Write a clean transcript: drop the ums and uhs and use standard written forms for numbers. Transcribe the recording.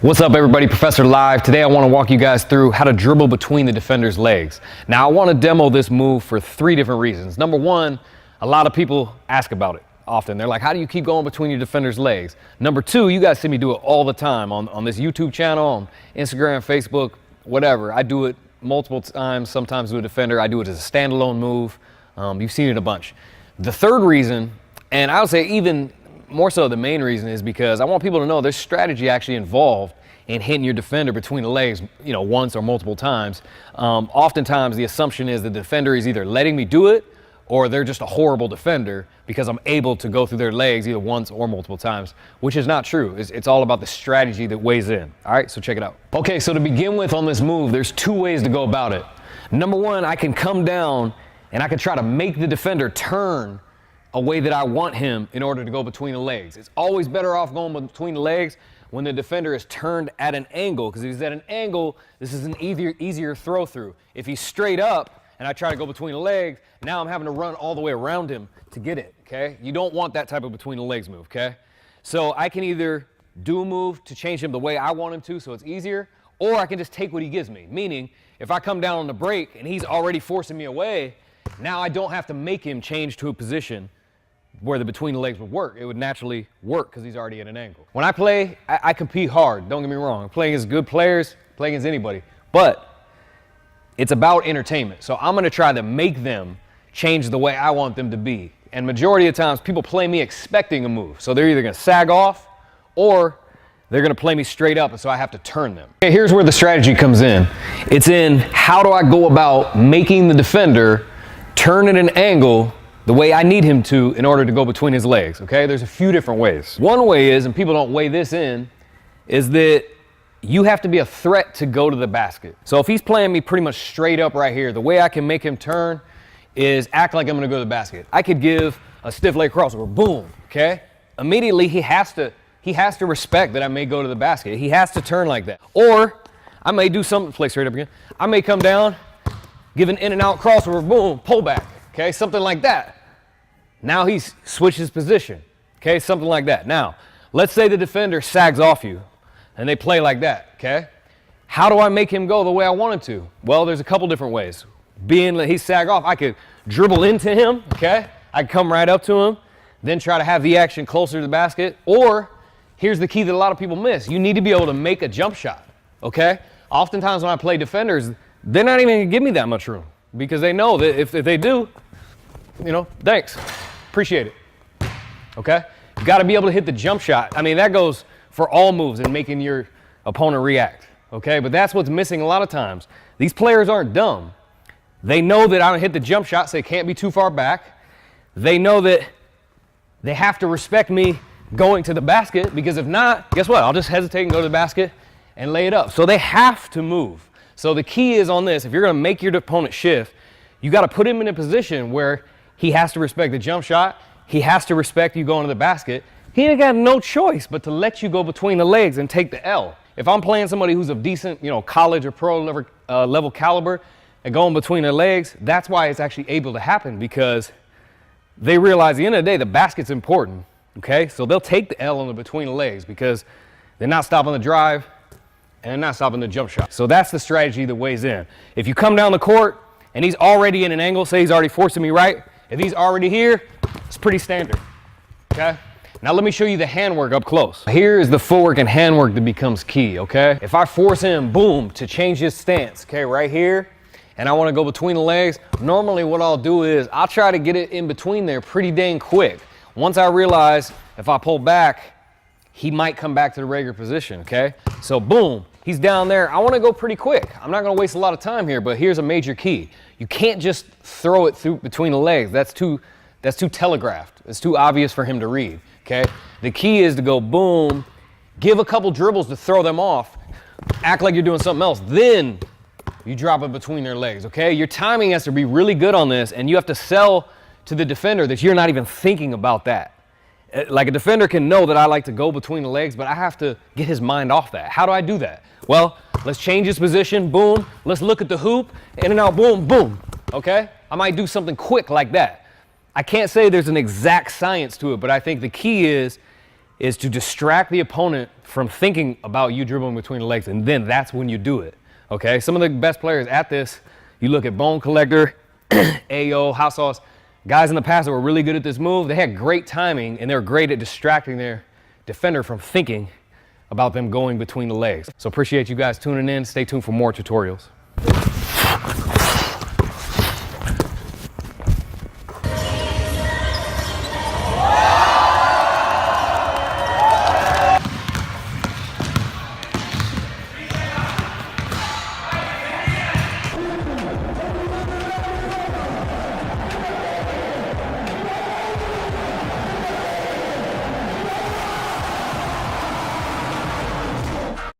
What's up everybody, Professor Live. Today I want to walk you guys through how to dribble between the defender's legs. Now I want to demo this move for 3 different reasons. Number one, a lot of people ask about it often. They're like, how do you keep going between your defender's legs? Number two, you guys see me do it all the time on this YouTube channel, on Instagram, Facebook, whatever. I do it multiple times, sometimes with a defender. I do it as a standalone move. You've seen it a bunch. The third reason, and I would say even more so the main reason, is because I want people to know there's strategy actually involved in hitting your defender between the legs, once or multiple times. Oftentimes the assumption is the defender is either letting me do it or they're just a horrible defender because I'm able to go through their legs either once or multiple times, which is not true. It's all about the strategy that weighs in. All right, so check it out. Okay, so to begin with on this move, there's 2 ways to go about it. Number one, I can come down and I can try to make the defender turn a way that I want him in order to go between the legs. It's always better off going between the legs when the defender is turned at an angle, because if he's at an angle, this is an easier throw through. If he's straight up and I try to go between the legs, now I'm having to run all the way around him to get it, okay? You don't want that type of between the legs move, okay? So I can either do a move to change him the way I want him to so it's easier, or I can just take what he gives me. Meaning, if I come down on the break and he's already forcing me away, now I don't have to make him change to a position where the between the legs would work. It would naturally work because he's already at an angle. When I play, I compete hard. Don't get me wrong. I'm playing against good players, playing against anybody. But it's about entertainment. So I'm going to try to make them change the way I want them to be. And majority of the times, people play me expecting a move. So they're either going to sag off or they're going to play me straight up, and so I have to turn them. Okay, here's where the strategy comes in. It's in how do I go about making the defender turn at an angle the way I need him to in order to go between his legs, okay? There's a few different ways. One way is, and people don't weigh this in, is that you have to be a threat to go to the basket. So if he's playing me pretty much straight up right here, the way I can make him turn is act like I'm gonna go to the basket. I could give a stiff leg crossover, boom, okay? Immediately he has to respect that I may go to the basket. He has to turn like that. Or I may do something, play straight up again. I may come down, give an in and out crossover, boom, pull back, okay? Something like that. Now he's switched his position, okay? Something like that. Now, let's say the defender sags off you and they play like that, okay? How do I make him go the way I want him to? Well, there's a couple different ways. Being that he sag off, I could dribble into him, okay? I could come right up to him, then try to have the action closer to the basket. Or, here's the key that a lot of people miss. You need to be able to make a jump shot, okay? Oftentimes when I play defenders, they're not even gonna give me that much room because they know that if they do, thanks. Appreciate it, okay? You gotta be able to hit the jump shot. I mean, that goes for all moves in making your opponent react, okay? But that's what's missing a lot of times. These players aren't dumb. They know that I don't hit the jump shot, so they can't be too far back. They know that they have to respect me going to the basket, because if not, guess what? I'll just hesitate and go to the basket and lay it up. So they have to move. So the key is on this, if you're gonna make your opponent shift, you gotta put him in a position where he has to respect the jump shot. He has to respect you going to the basket. He ain't got no choice but to let you go between the legs and take the L. If I'm playing somebody who's of decent, college or pro level caliber and going between their legs, that's why it's actually able to happen, because they realize at the end of the day, the basket's important, okay? So they'll take the L on the between the legs because they're not stopping the drive and they're not stopping the jump shot. So that's the strategy that weighs in. If you come down the court and he's already in an angle, say he's already forcing me right, if he's already here, it's pretty standard, okay? Now let me show you the handwork up close. Here is the footwork and handwork that becomes key, okay? If I force him, boom, to change his stance, okay, right here, and I wanna go between the legs, normally what I'll do is I'll try to get it in between there pretty dang quick. Once I realize if I pull back, he might come back to the regular position, okay? So boom, he's down there. I wanna go pretty quick. I'm not gonna waste a lot of time here, but here's a major key. You can't just throw it through between the legs. That's too telegraphed. It's too obvious for him to read, okay? The key is to go boom, give a couple dribbles to throw them off, act like you're doing something else, then you drop it between their legs, okay? Your timing has to be really good on this, and you have to sell to the defender that you're not even thinking about that. Like a defender can know that I like to go between the legs, but I have to get his mind off that. How do I do that? Well, let's change his position, boom. Let's look at the hoop, in and out, boom, boom, okay? I might do something quick like that. I can't say there's an exact science to it, but I think the key is is to distract the opponent from thinking about you dribbling between the legs, and then that's when you do it, okay? Some of the best players at this, you look at Bone Collector, Ayo, Hot Sauce, guys in the past that were really good at this move, they had great timing, and they were great at distracting their defender from thinking about them going between the legs. So appreciate you guys tuning in. Stay tuned for more tutorials.